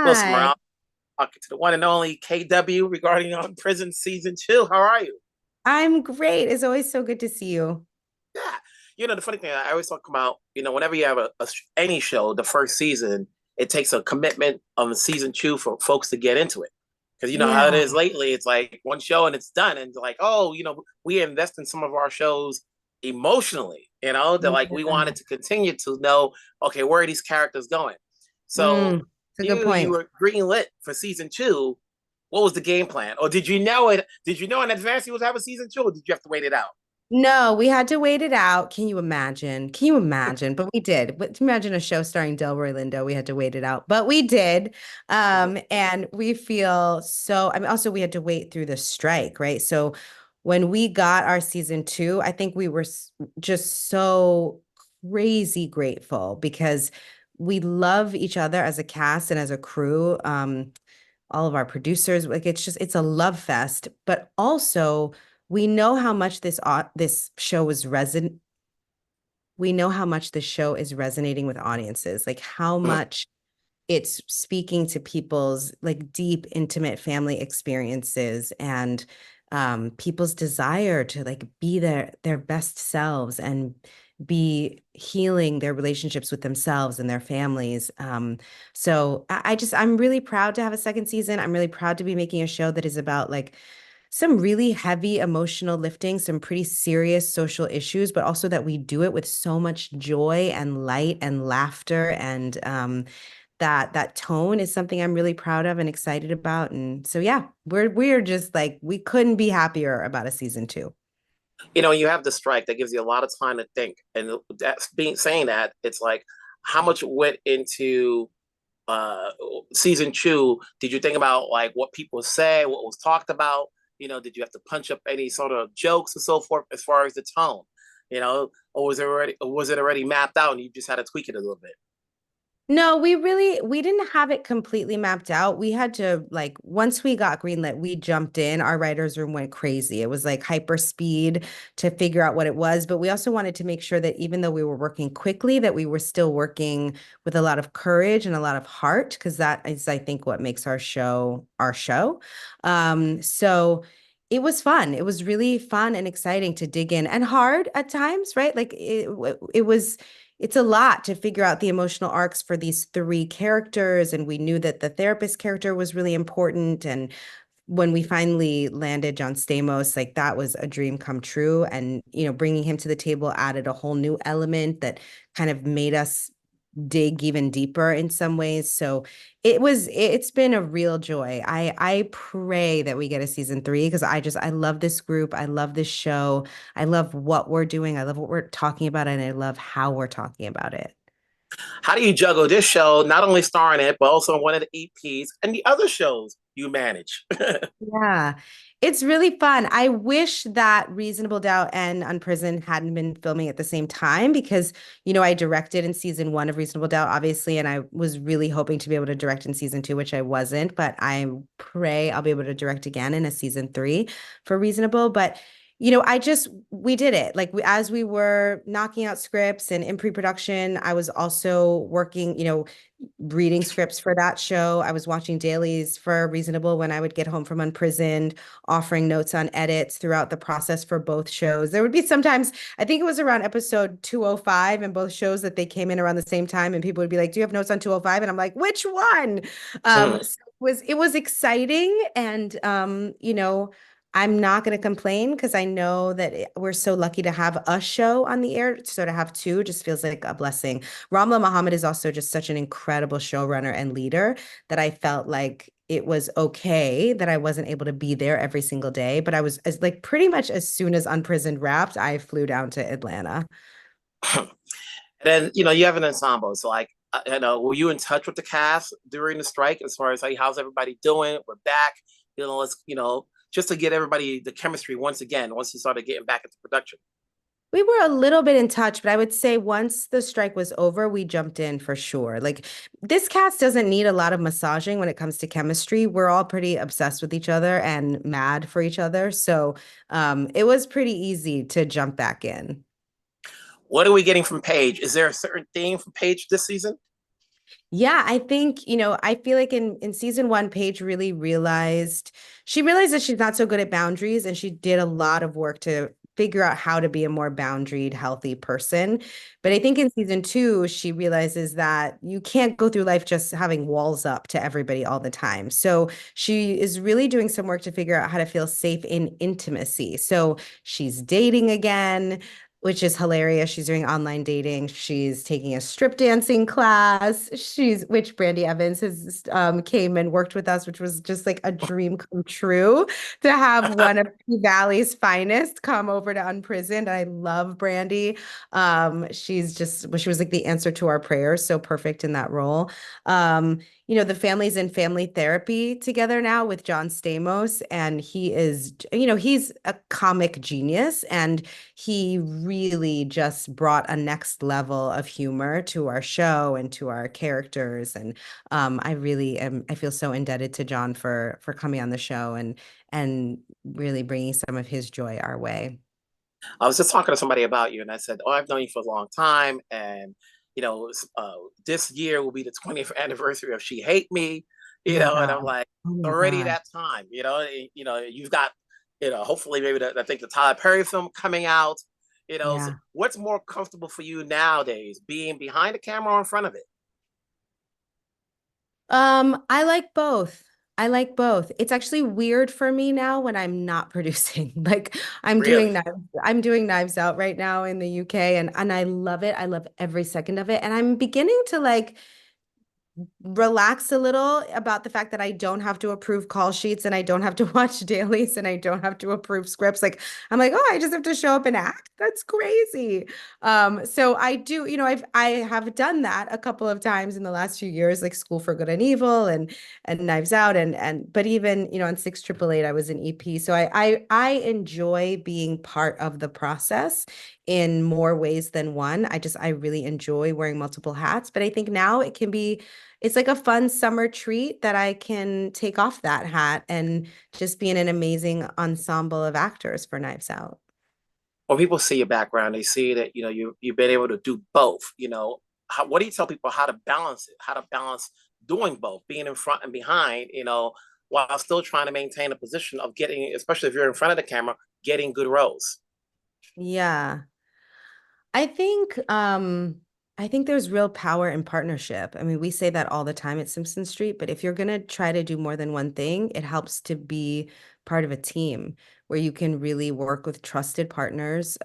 What's Hi, around? Talking to the one and only KW regarding on Prison Season 2. How are you? I'm great. It's always so good to see you. Yeah. The funny thing, I always talk about, whenever you have any show, the first season, it takes a commitment on the season two for folks to get into it. Because you know how it Yeah. is lately. It's like one show and it's done. And it's like, oh, we invest in some of our shows emotionally, that like we Yeah. wanted to continue to know, okay, where are these characters going? So It's a good you point. were greenlit for season two. What was the game plan? Or did you know it? Did you know in advance you was having season two, or did you have to wait it out? No, we had to wait it out. Can you imagine? Can you imagine? But we did. But imagine a show starring Delroy Lindo. We had to wait it out, but we did. And we feel so. I mean, also we had to wait through the strike, right? So when we got our season two, I think we were just so crazy grateful because we love each other as a cast and as a crew. All of our producers. Like it's a love fest, but also we know how much this show is reson we know how much this show is resonating with audiences, like how much it's speaking to people's like deep, intimate family experiences and people's desire to like be their best selves and be healing their relationships with themselves and their families. So I'm really proud to have a second season. I'm really proud to be making a show that is about like some really heavy emotional lifting, some pretty serious social issues, but also that we do it with so much joy and light and laughter and that tone is something I'm really proud of and excited about. And so yeah, we're just like we couldn't be happier about a season two. You have the strike that gives you a lot of time to think. And that's being saying that, it's like how much went into uh season two? Did you think about like what people say, what was talked about? Did you have to punch up any sort of jokes and so forth as far as the tone? Or was it already mapped out and you just had to tweak it a little bit? No, we didn't have it completely mapped out. We had to like once we got greenlit, we jumped in. Our writers' room went crazy. It was like hyper speed to figure out what it was, but we also wanted to make sure that even though we were working quickly, that we were still working with a lot of courage and a lot of heart, because that is, I think, what makes our show our show. So it was fun. It was really fun and exciting to dig in and hard at times, right? Like it was it's a lot to figure out the emotional arcs for these three characters. And we knew that the therapist character was really important. And when we finally landed John Stamos, like that was a dream come true. And, bringing him to the table added a whole new element that kind of made us dig even deeper in some ways. So it's been a real joy. I pray that we get a season three because I love this group. I love this show. I love what we're doing. I love what we're talking about, and I love how we're talking about it. How do you juggle this show, not only starring it, but also one of the EPs and the other shows you manage? Yeah, it's really fun. I wish that Reasonable Doubt and Unprisoned hadn't been filming at the same time because, I directed in season one of Reasonable Doubt, obviously, and I was really hoping to be able to direct in season two, which I wasn't, but I pray I'll be able to direct again in a season three for Reasonable. But we did it. Like as we were knocking out scripts and in pre-production, I was also working, reading scripts for that show. I was watching dailies for Reasonable when I would get home from Unprisoned, offering notes on edits throughout the process for both shows. There would be sometimes, I think it was around episode 205 in both shows that they came in around the same time, and people would be like, "Do you have notes on 205?" And I'm like, "Which one?" So it was exciting, and I'm not going to complain because I know that we're so lucky to have a show on the air. So to have two just feels like a blessing. Ramla Muhammad is also just such an incredible showrunner and leader that I felt like it was okay that I wasn't able to be there every single day. But I was like pretty much as soon as Unprisoned wrapped, I flew down to Atlanta. And then you have an ensemble. So like, were you in touch with the cast during the strike as far as like how's everybody doing? We're back. Let's just to get everybody the chemistry once again once you started getting back into production. We were a little bit in touch, but I would say once the strike was over, we jumped in for sure. Like this cast doesn't need a lot of massaging when it comes to chemistry. We're all pretty obsessed with each other and mad for each other. So it was pretty easy to jump back in. What are we getting from Paige? Is there a certain theme from Paige this season? Yeah, I think, I feel like in season one, Paige really realized that she's not so good at boundaries, and she did a lot of work to figure out how to be a more boundaried, healthy person. But I think in season two, she realizes that you can't go through life just having walls up to everybody all the time. So she is really doing some work to figure out how to feel safe in intimacy. So she's dating again, which is hilarious. She's doing online dating. She's taking a strip dancing class. Which Brandy Evans has came and worked with us, which was just like a dream come true to have one of P Valley's finest come over to Unprisoned. I love Brandy. She was like the answer to our prayers, so perfect in that role. The family's in family therapy together now with John Stamos, and he's a comic genius, and he really just brought a next level of humor to our show and to our characters. And I feel so indebted to John for coming on the show and really bringing some of his joy our way. I was just talking to somebody about you, and I said, "Oh, I've known you for a long time, and this year will be the 20th anniversary of She Hate Me." Oh my And God. I'm like, Oh my already God. that time. You've got, hopefully maybe I think the Tyler Perry film coming out. So Yeah. what's more comfortable for you nowadays, being behind the camera or in front of it? I like both. I like both. It's actually weird for me now when I'm not producing. Like Really? I'm doing Knives Out right now in the UK, and I love it. I love every second of it. And I'm beginning to like relax a little about the fact that I don't have to approve call sheets, and I don't have to watch dailies, and I don't have to approve scripts. Like I'm like, oh, I just have to show up and act. That's crazy. So I do, I have done that a couple of times in the last few years, like School for Good and Evil and Knives Out, but even, on 6 888 I was an EP. So I enjoy being part of the process in more ways than one. I really enjoy wearing multiple hats, but I think now it's like a fun summer treat that I can take off that hat and just be in an amazing ensemble of actors for Knives Out. When people see your background, they see that you've been able to do both. What do you tell people how to balance it? How to balance doing both, being in front and behind, while still trying to maintain a position of getting, especially if you're in front of the camera, getting good roles. Yeah. I think I think there's real power in partnership. I mean, we say that all the time at Simpson Street, but if you're going to try to do more than one thing, it helps to be part of a team where you can really work with trusted partners.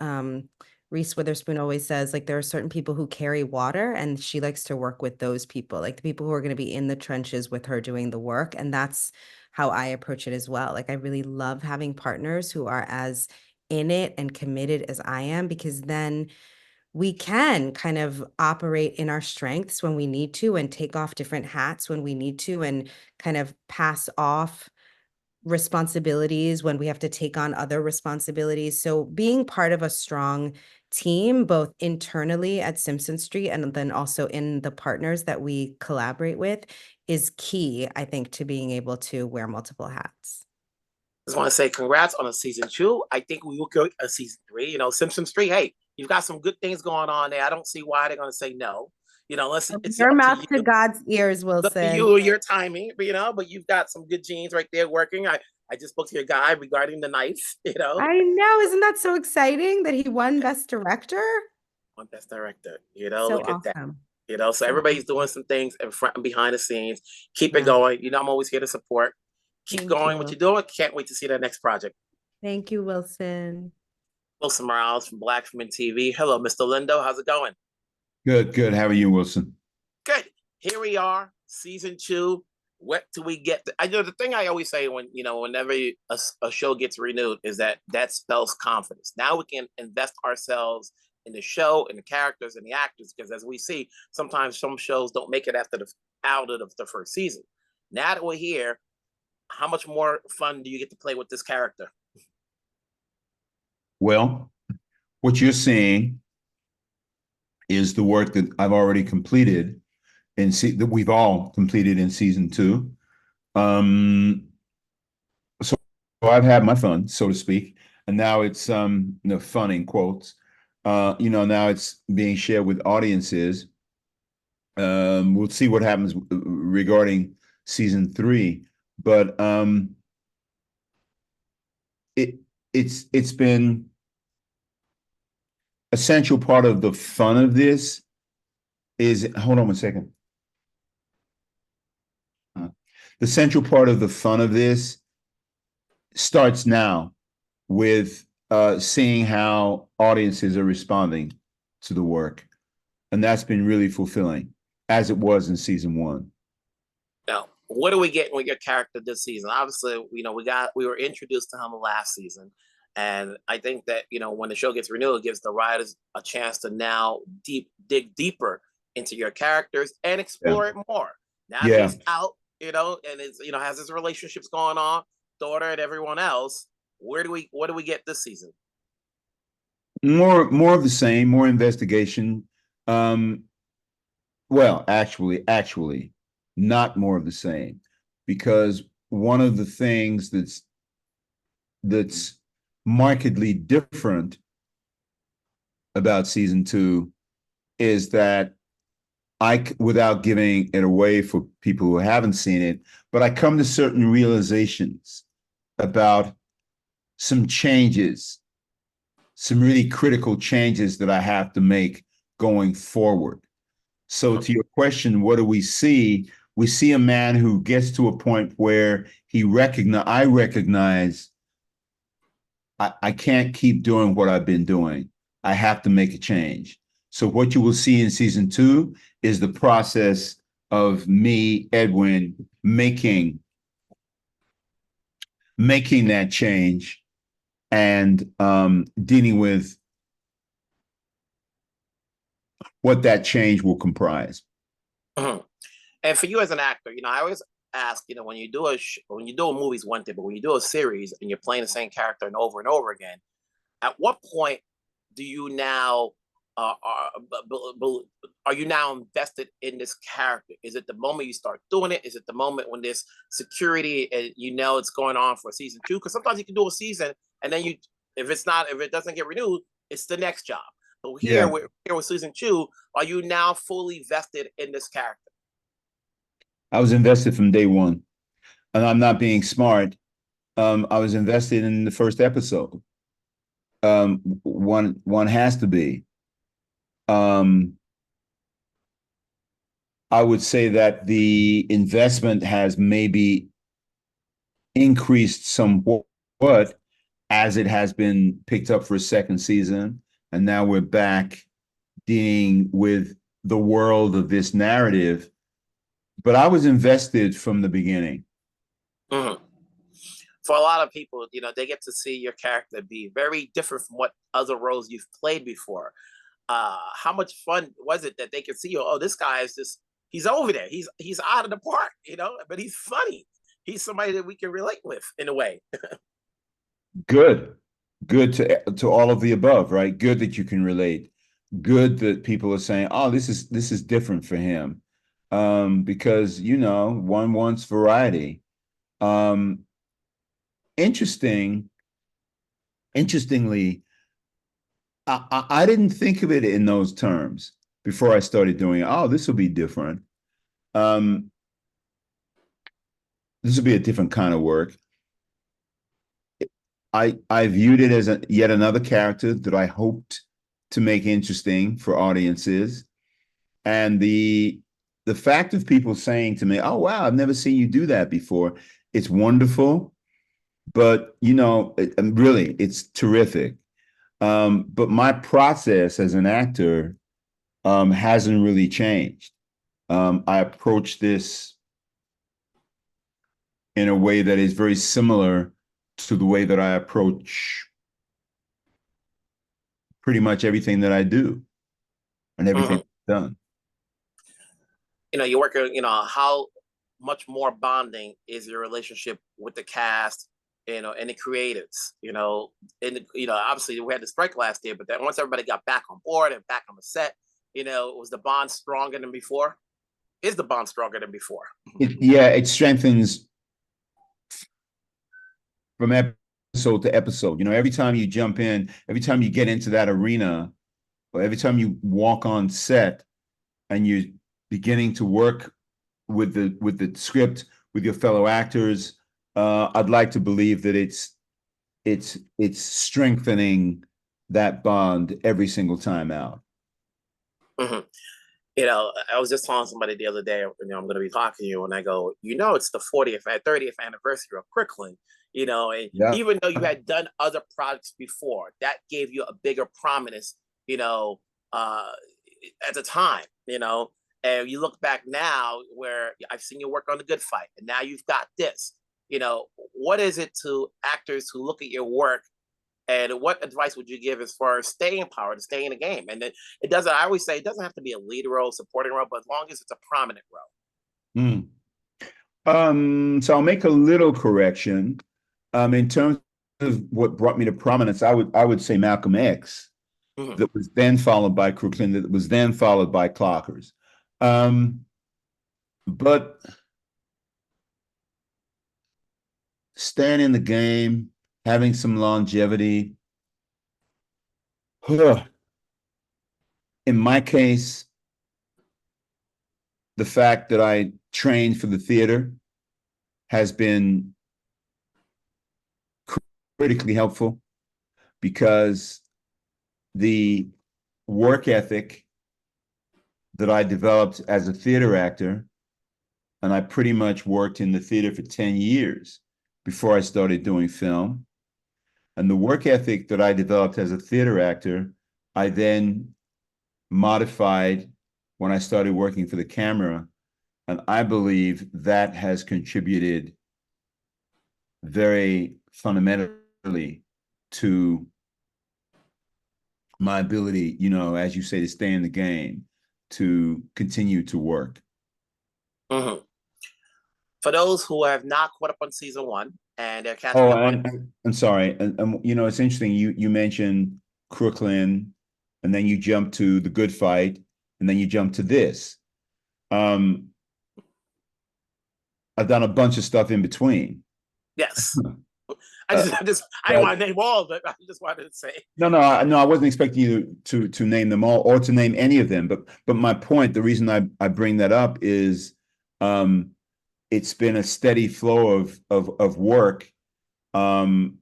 Reese Witherspoon always says, like, there are certain people who carry water, and she likes to work with those people, like the people who are going to be in the trenches with her doing the work. And that's how I approach it as well. Like, I really love having partners who are as in it and committed as I am, because then we can kind of operate in our strengths when we need to and take off different hats when we need to and kind of pass off responsibilities when we have to take on other responsibilities. So being part of a strong team, both internally at Simpson Street and then also in the partners that we collaborate with, is key, I think, to being able to wear multiple hats. Just want to say congrats on a season two. I think we will go a season three. Simpson Street. Hey, you've got some good things going on there. I don't see why they're going to say no. Unless From it's your up to mouth you. to God's ears, It's up to Wilson. you or your timing. But you've got some good genes right there working. I just spoke to your guy regarding the knife. I know. Isn't that so exciting that he won Best Director? On best director. So Look at that. awesome. So So everybody's doing awesome. some things in front and behind the scenes. Keep it Yeah. going. I'm always here to support. Keep Thank going what you. you're doing. Can't wait to see that next project. Thank you, Wilson. Wilson Morales from Black Women TV. Hello, Mr. Lindo. How's it going? Good, good. How are you, Wilson? Good. Here we are, season two. What do we get? I know the thing I always say whenever a show gets renewed is that spells confidence. Now we can invest ourselves in the show and the characters and the actors, because as we see, sometimes some shows don't make it out of the first season. Now that we're here, how much more fun do you get to play with this character? Well, what you're seeing is the work that I've already completed that we've all completed in season two. So I've had my fun, so to speak, and now it's fun in quotes. Now it's being shared with audiences, We'll see what happens regarding season 3, but it's been essential part of the fun of this is, hold on one second. The central part of the fun of this starts now with seeing how audiences are responding to the work. And that's been really fulfilling, as it was in season 1. Now, what do we get with your character this season? Obviously, we were introduced to him last season. And I think that, when the show gets renewed, it gives the writers a chance to now dig deeper into your characters and explore it more. Now that he's out, and it's, has his relationships going on, daughter and everyone else. What do we get this season? More of the same, more investigation. Well, actually, not more of the same, because one of the things that's markedly different about season 2 is that without giving it away for people who haven't seen it, but I come to certain realizations about some changes, some really critical changes that I have to make going forward. So to your question, what do we see? We see a man who gets to a point where I recognize I can't keep doing what I've been doing. I have to make a change. So what you will see in season 2 is the process of me, Edwin, making that change and dealing with what that change will comprise. Mm-hmm. And for you as an actor, I always ask, when you do a movie's one thing, but when you do a series and you're playing the same character and over again, at what point do you now are you now invested in this character? Is it the moment you start doing it? Is it the moment when there's security and it's going on for season 2? Because sometimes you can do a season and then if it doesn't get renewed, it's the next job. But here with season 2, are you now fully vested in this character? I was invested from day one, and I'm not being smart. I was invested in the first episode. One has to be. I would say that the investment has maybe increased somewhat as it has been picked up for a second season, and now we're back dealing with the world of this narrative. But I was invested from the beginning. Mm-hmm. For a lot of people, they get to see your character be very different from what other roles you've played before. How much fun was it that they could see you? Oh, this guy is he's over there. He's out of the park, but he's funny. He's somebody that we can relate with in a way. Good to all of the above, right? Good that you can relate. Good that people are saying, oh, this is different for him. Because, one wants variety. Interestingly, I didn't think of it in those terms before I started doing it. Oh, this will be different. This will be a different kind of work. I viewed it as yet another character that I hoped to make interesting for audiences. And the fact of people saying to me, oh, wow, I've never seen you do that before. It's wonderful. But, really, it's terrific. But my process as an actor hasn't really changed. I approach this in a way that is very similar to the way that I approach pretty much everything that I do and everything I've done. You're working, how much more bonding is your relationship with the cast, and the creatives, obviously we had the strike last year, but then once everybody got back on board and back on the set, was the bond stronger than before? Is the bond stronger than before? It strengthens from episode to episode. Every time you jump in, every time you get into that arena, or every time you walk on set and you're beginning to work with the script, with your fellow actors, I'd like to believe that it's strengthening that bond every single time out. Mm-hmm. I was just telling somebody the other day, I'm going to be talking to you, and I go, it's the 30th anniversary of Crooklyn, and Yeah. even though you had done other projects before, that gave you a bigger prominence, at the time, and you look back now where I've seen you work on The Good Fight, and now you've got this, what is it to actors who look at your work, and what advice would you give as far as staying power, to stay in the game? And then I always say it doesn't have to be a lead role, supporting role, but as long as it's a prominent role. So I'll make a little correction. In terms of what brought me to prominence, I would say Malcolm X, that was then followed by Crooklyn, that was then followed by Clockers. But staying in the game, having some longevity. In my case, the fact that I trained for the theater has been critically helpful, because the work ethic that I developed as a theater actor, and I pretty much worked in the theater for 10 years before I started doing film. And the work ethic that I developed as a theater actor, I then modified when I started working for the camera. And I believe that has contributed very fundamentally to my ability, as you say, to stay in the game, to continue to work. Mm-hmm. For those who have not caught up on season 1 and they're catching up on... I'm sorry. And it's interesting. You mentioned Crooklyn, and then you jump to The Good Fight, and then you jump to this. I've done a bunch of stuff in between. Yes. I didn't want to name all, but I just wanted to say. No, I wasn't expecting you to name them all, or to name any of them. But my point, the reason I bring that up is, it's been a steady flow of work. In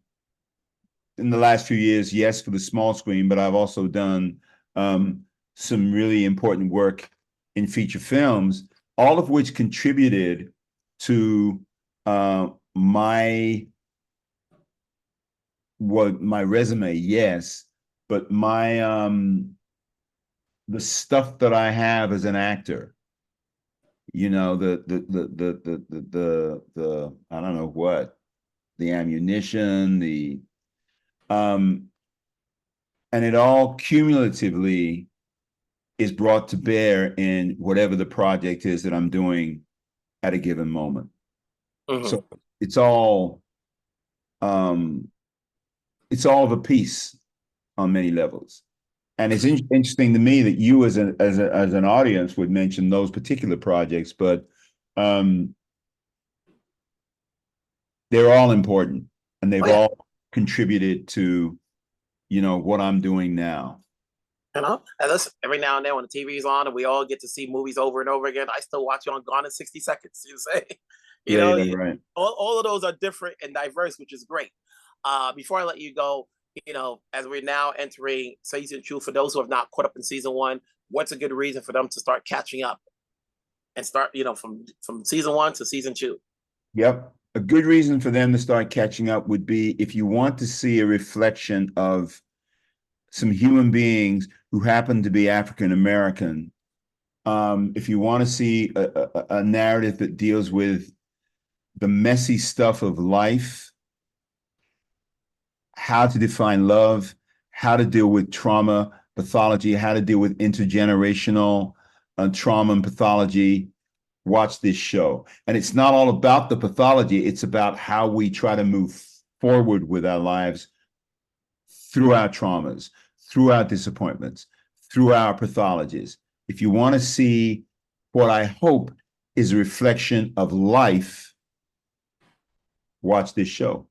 the last few years, yes, for the small screen, but I've also done some really important work in feature films, all of which contributed to my resume, yes, but the stuff that I have as an actor, the I don't know what, the ammunition, and it all cumulatively is brought to bear in whatever the project is that I'm doing at a given moment. Mm-hmm. So it's all of a piece on many levels. And it's interesting to me that you as an audience would mention those particular projects, but they're all important, and they've all contributed to, what I'm doing now. And listen, every now and then when the TV is on and we all get to see movies over and over again, I still watch you on Gone in 60 Seconds. Right. All of those are different and diverse, which is great. Before I let you go, as we're now entering season 2, for those who have not caught up in season 1, what's a good reason for them to start catching up and start, from season 1 to season 2? Yep. A good reason for them to start catching up would be if you want to see a reflection of some human beings who happen to be African American. If you want to see a narrative that deals with the messy stuff of life, how to define love, how to deal with trauma, pathology, how to deal with intergenerational trauma and pathology, watch this show. And it's not all about the pathology. It's about how we try to move forward with our lives through our traumas, through our disappointments, through our pathologies. If you want to see what I hope is a reflection of life, watch this show.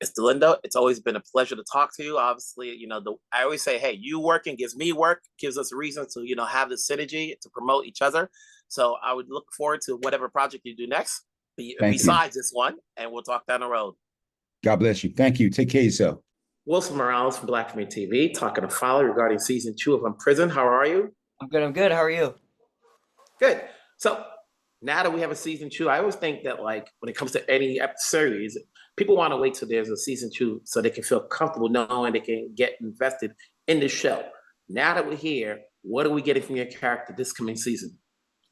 Mr. Lindo, it's always been a pleasure to talk to you. Obviously, I always say, hey, you working gives me work, gives us a reason to, have the synergy to promote each other. So I would look forward to whatever project you do next, Thank you. besides this one, and we'll talk down the road. God bless you. Thank you. Take care of yourself. Wilson Morales from Black Community TV, talking to Faly regarding season 2 of Unprisoned. How are you? I'm good. I'm good. How are you? Good. So now that we have a season 2, I always think that like when it comes to any series, people want to wait till there's a season 2 so they can feel comfortable knowing they can get invested in the show. Now that we're here, what are we getting from your character this coming season?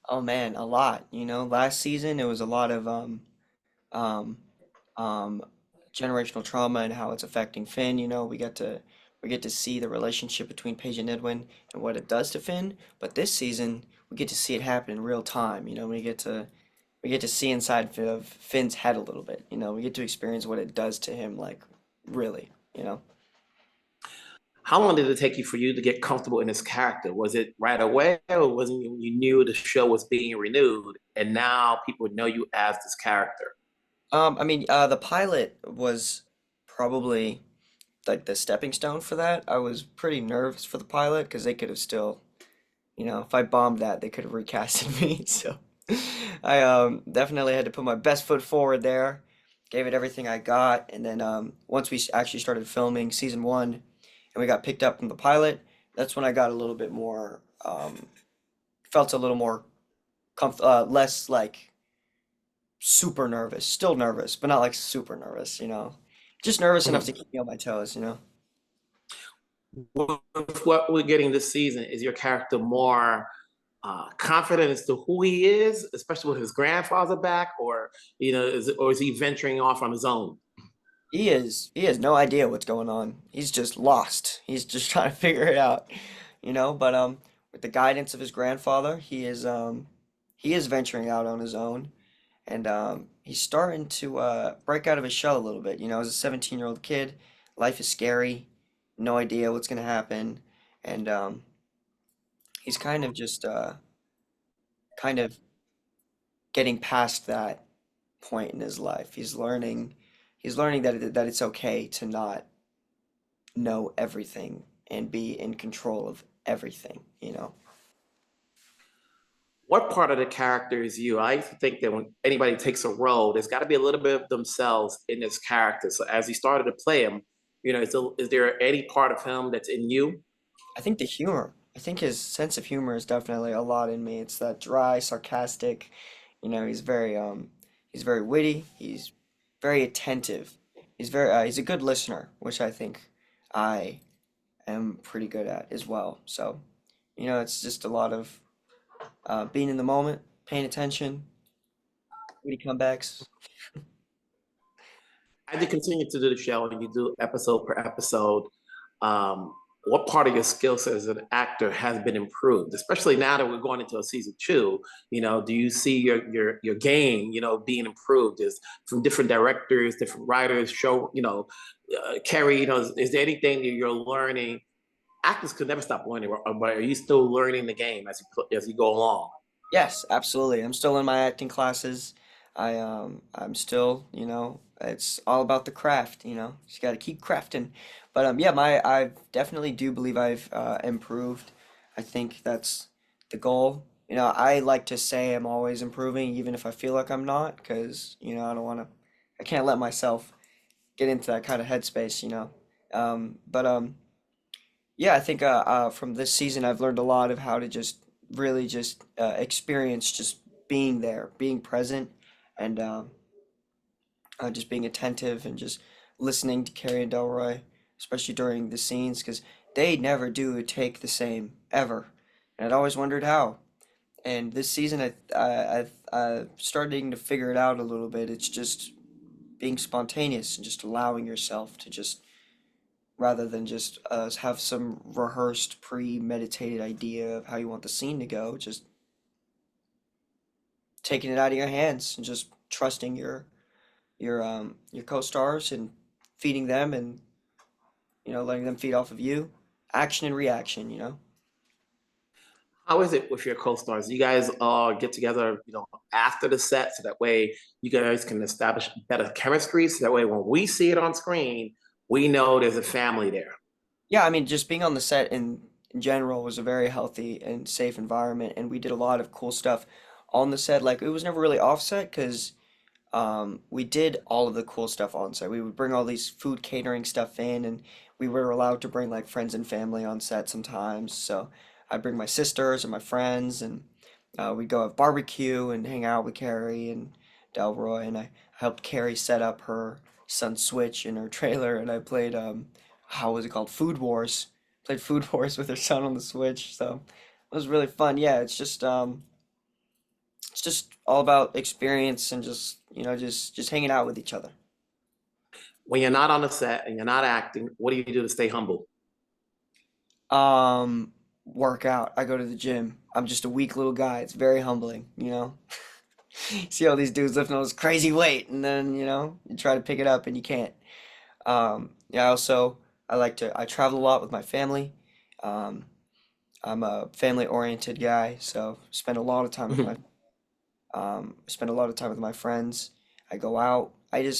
Oh man, a lot. Last season it was a lot of um um generational trauma and how it's affecting Finn. We get to see the relationship between Paige and Edwin and what it does to Finn. But this season we get to see it happen in real time. We get to see inside of Finn's head a little bit. We get to experience what it does to him, like really. How long did it take you for you to get comfortable in this character? Was it right away, or wasn't you knew the show was being renewed and now people know you as this character? The pilot was probably like the stepping stone for that. I was pretty nervous for the pilot because they could have still, if I bombed that, they could have recasted me. So I definitely had to put my best foot forward there, gave it everything I got, and then once we actually started filming season 1 and we got picked up from the pilot, that's when I got a little bit more, felt a little more less like super nervous, still nervous, but not like super nervous. Just nervous enough to keep me on my toes. With what we're getting this season, is your character more confident as to who he is, especially with his grandfather back, or is he venturing off on his own? He has no idea what's going on. He's just lost. He's just trying to figure it out. But with the guidance of his grandfather, he is venturing out on his own, and he's starting to break out of his shell a little bit. As a 17-year-old kid, life is scary, no idea what's gonna happen, and he's kind of just kind of getting past that point in his life. He's learning that it's okay to not know everything and be in control of everything. What part of the character is you? I used to think that when anybody takes a role, there's got to be a little bit of themselves in this character. So as you started to play him, is there any part of him that's in you? I think the humor. I think his sense of humor is definitely a lot in me. It's that dry, sarcastic. He's very witty. He's very attentive. He's a good listener, which I think I am pretty good at as well. So, it's just a lot of being in the moment, paying attention, witty comebacks. As you continue to do the show and you do episode per episode, um, what part of your skill set as an actor has been improved? Especially now that we're going into a season 2, do you see your game, being improved? Is from different directors, different writers, show, Kerry, is there anything that you're learning? Actors could never stop learning, but are you still learning the game as you go along? Yes, absolutely. I'm still in my acting classes. I'm still, it's all about the craft. Just got to keep crafting. But yeah, I definitely do believe I've improved. I think that's the goal. I like to say I'm always improving, even if I feel like I'm not, because, I can't let myself get into that kind of headspace. But yeah, I think from this season I've learned a lot of how to just really just experience just being there, being present, and just being attentive and just listening to Kerry and Delroy, especially during the scenes, because they never do a take the same ever, and I'd always wondered how. And this season, I'm starting to figure it out a little bit. It's just being spontaneous and just allowing yourself to just rather than just have some rehearsed, premeditated idea of how you want the scene to go, just taking it out of your hands and just trusting your co-stars and feeding them and letting them feed off of you. Action and reaction. How is it with your co-stars? You guys get together, after the set, so that way you guys can establish better chemistry. So that way, when we see it on screen, we know there's a family there. Yeah, I mean, just being on the set in general was a very healthy and safe environment, and we did a lot of cool stuff on the set. Like, it was never really offset because we did all of the cool stuff on set. We would bring all these food catering stuff in, and we were allowed to bring like friends and family on set sometimes. So I'd bring my sisters and my friends, and we'd go have barbecue and hang out with Kerry and Delroy. And I helped Kerry set up her son's Switch in her trailer, and I played how was it called? Food Wars. Played Food Wars with her son on the Switch. So it was really fun. Yeah, it's just all about experience and just just hanging out with each other. When you're not on the set and you're not acting, what do you do to stay humble? Work out. I go to the gym. I'm just a weak little guy. It's very humbling, you know. See all these dudes lifting all this crazy weight, and then you try to pick it up and you can't. Yeah. I travel a lot with my family. Um, I'm a family oriented guy, so spend a lot of time with my spend a lot of time with my friends. I go out. I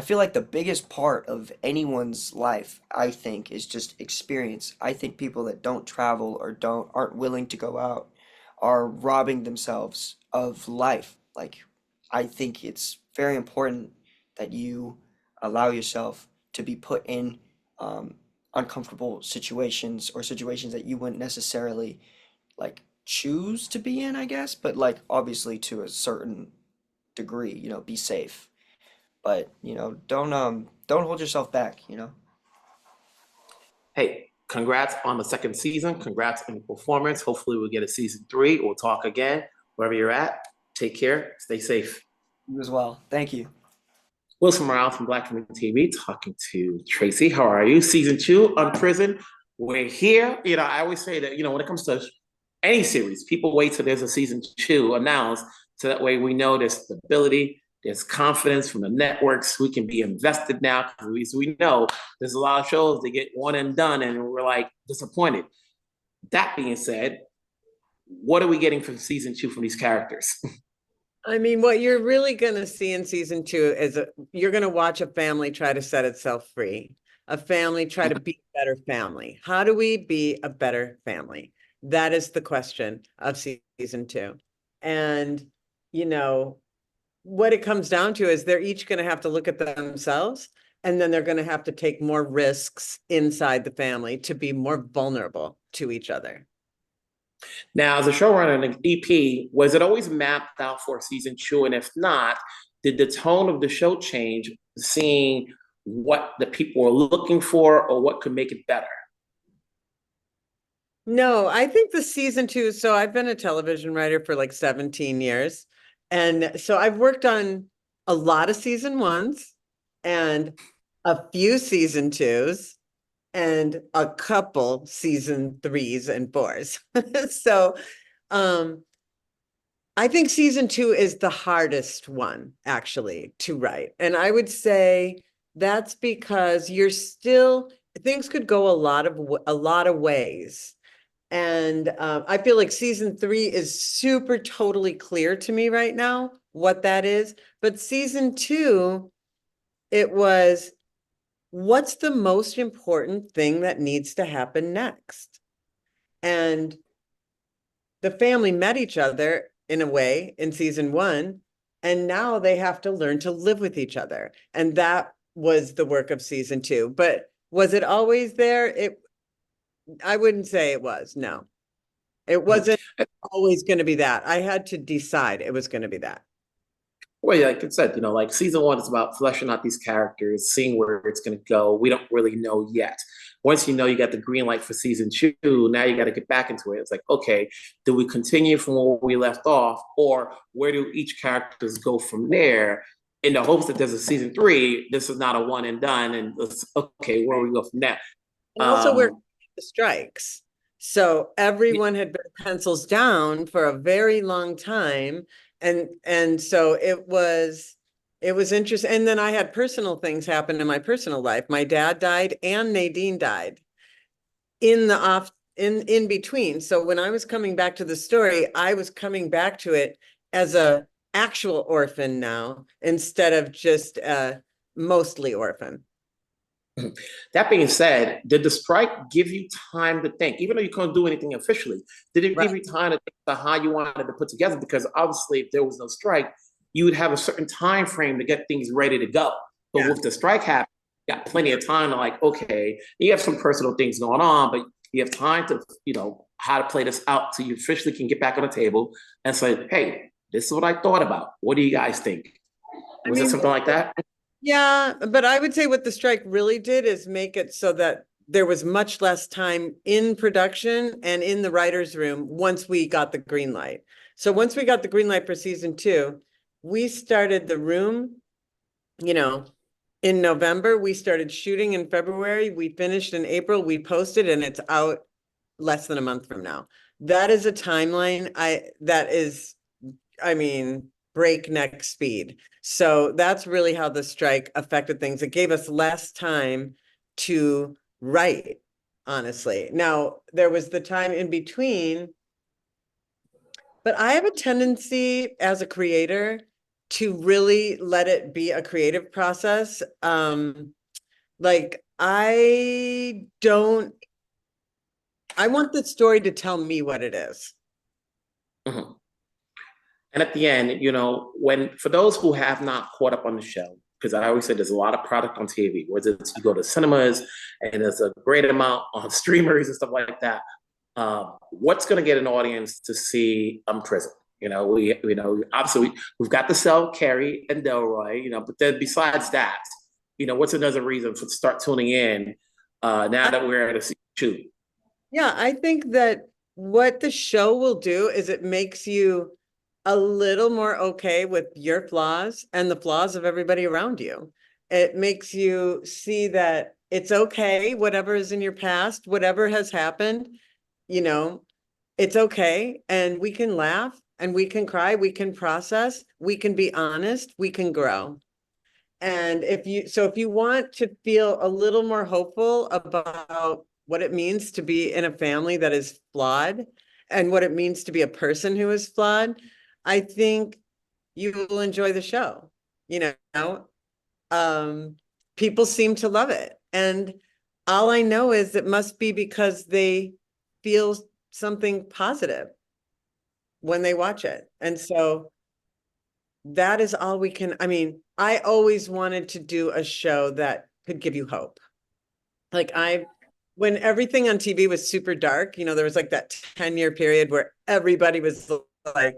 feel like the biggest part of anyone's life, I think, is just experience. I think people that don't travel or aren't willing to go out are robbing themselves of life. Like, I think it's very important that you allow yourself to be put in um, uncomfortable situations or situations that you wouldn't necessarily like choose to be in, I guess, but like obviously to a certain degree, be safe. But, don't hold yourself back. Hey, congrats on the second season. Congrats on the performance. Hopefully, we'll get a season three. We'll talk again. Wherever you're at, take care. Stay safe. You as well. Thank you. Wilson Morale from Black Community TV talking to Tracy. How are you? Season two, Unprisoned. We're here. I always say that, when it comes to any series, people wait till there's a season two announced so that way we know there's stability, there's confidence from the networks. We can be invested now because we know there's a lot of shows that get one and done and we're like disappointed. That being said, what are we getting from season two from these characters? I mean, what you're really going to see in season two is you're going to watch a family try to set itself free, a family try to be a better family. How do we be a better family? That is the question of season two. And, what it comes down to is they're each going to have to look at themselves, and then they're going to have to take more risks inside the family to be more vulnerable to each other. Now, as a showrunner and an EP, was it always mapped out for season two? And if not, did the tone of the show change, seeing what the people were looking for or what could make it better? No, I think the season two, so I've been a television writer for like 17 years. And so I've worked on a lot of season ones and a few season twos and a couple season threes and fours. So I think season two is the hardest one actually to write. And I would say that's because things could go a lot of ways. And I feel like season three is super totally clear to me right now what that is. But season two, it was, what's the most important thing that needs to happen next? And the family met each other in a way in season one, and now they have to learn to live with each other. And that was the work of season two. But was it always there? I wouldn't say it was. No, it wasn't always going to be that. I had to decide it was going to be that. Well, yeah, like I said, like season one is about fleshing out these characters, seeing where it's going to go. We don't really know yet. Once you know you got the green light for season two, now you got to get back into it. It's like, okay, do we continue from where we left off, or where do each characters go from there? In the hopes that there's a season three, this is not a one and done, and okay, where we go from there. And also, we're the strikes. So everyone had been pencils down for a very long time. And so it was interesting. And then I had personal things happen in my personal life. My dad died and Nadine died in in between. So when I was coming back to the story, I was coming back to it as a actual orphan now, instead of just mostly orphan. That being said, did the strike give you time to think, even though you couldn't do anything officially? Did it give you time to think about how you wanted to put together? Because obviously, if there was no strike, you would have a certain time frame to get things ready to go. But with the strike happening, you got plenty of time to like, okay, you have some personal things going on, but you have time to, how to play this out so you officially can get back on the table and say, hey, this is what I thought about. What do you guys think? Was it something like that? Yeah, but I would say what the strike really did is make it so that there was much less time in production and in the writer's room once we got the green light. So once we got the green light for season 2, we started the room, in November. We started shooting in February. We finished in April. We posted, and it's out less than a month from now. That is a timeline. Breakneck speed. So that's really how the strike affected things. It gave us less time to write, honestly. Now, there was the time in between, but I have a tendency as a creator to really let it be a creative process. I want the story to tell me what it is. Mm-hmm. And at the end, for those who have not caught up on the show, because I always said there's a lot of product on TV, whether it's you go to cinemas and there's a great amount on streamers and stuff like that. What's going to get an audience to see Unprisoned? Obviously we've got to sell Kerry and Delroy, but then besides that, what's another reason to start tuning in now that we're at a season 2? Yeah, I think that what the show will do is it makes you a little more okay with your flaws and the flaws of everybody around you. It makes you see that it's okay, whatever is in your past, whatever has happened, it's okay. And we can laugh and we can cry, we can process, we can be honest, we can grow. And if you want to feel a little more hopeful about what it means to be in a family that is flawed and what it means to be a person who is flawed, I think you will enjoy the show. People seem to love it. And all I know is it must be because they feel something positive when they watch it. And so that is all we can. I always wanted to do a show that could give you hope. When everything on TV was super dark, there was like that 10-year period where everybody was like,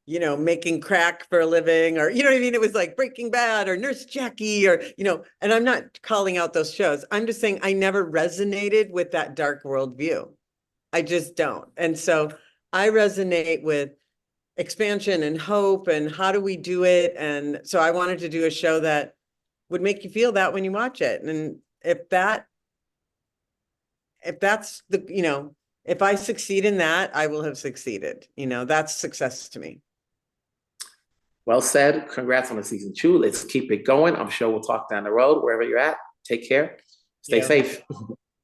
making crack for a living, or, it was like Breaking Bad or Nurse Jackie, or, and I'm not calling out those shows. I'm just saying I never resonated with that dark worldview. I just don't. And so I resonate with expansion and hope and how do we do it. And so I wanted to do a show that would make you feel that when you watch it. And if I succeed in that, I will have succeeded. That's success to me. Well said. Congrats on the season 2. Let's keep it going. I'm sure we'll talk down the road, wherever you're at. Take care. Stay safe.